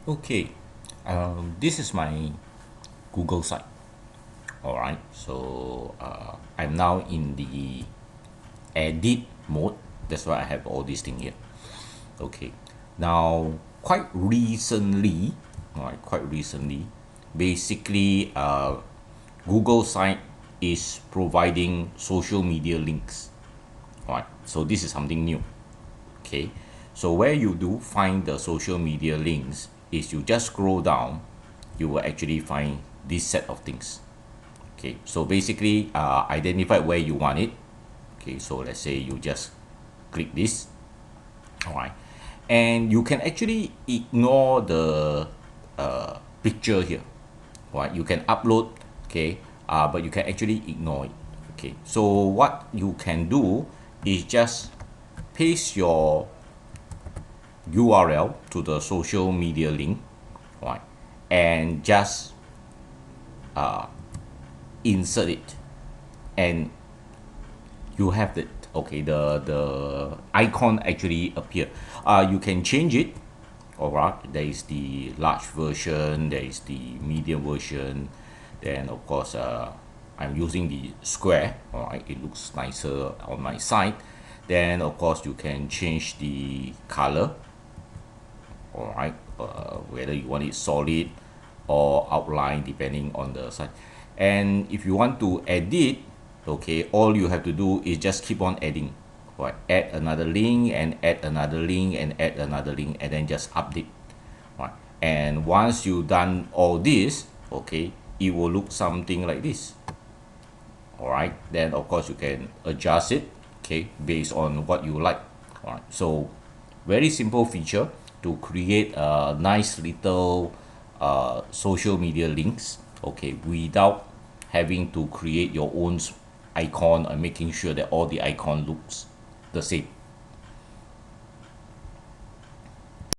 Okay, this is my Google site. All right, so I'm now in the edit mode. That's why I have all these things here. Okay, now quite recently, basically, Google site is providing social media links. All right, so this is something new. Okay, so where you do find the social media links is you just scroll down, you will actually find this set of things. Okay, so basically identify where you want it. Okay, so let's say you just click this. All right, and you can actually ignore the picture here. All right, you can upload. Okay, but you can actually ignore it. Okay, so what you can do is just paste your URL to the social media link, right, and just insert it, and you have it. Okay, the icon actually appear. You can change it. All right, there is the large version, there is the medium version, then of course I'm using the square. All right, it looks nicer on my side. Then of course you can change the color. All right, whether you want it solid or outline depending on the size. And if you want to edit, okay, all you have to do is just keep on adding. Right, add another link and add another link and add another link, and then just update. Right, and once you done all this, okay, it will look something like this. All right, then of course you can adjust it, okay, based on what you like. All right, so very simple feature to create a nice little social media links, okay, without having to create your own icon and making sure that all the icon looks the same.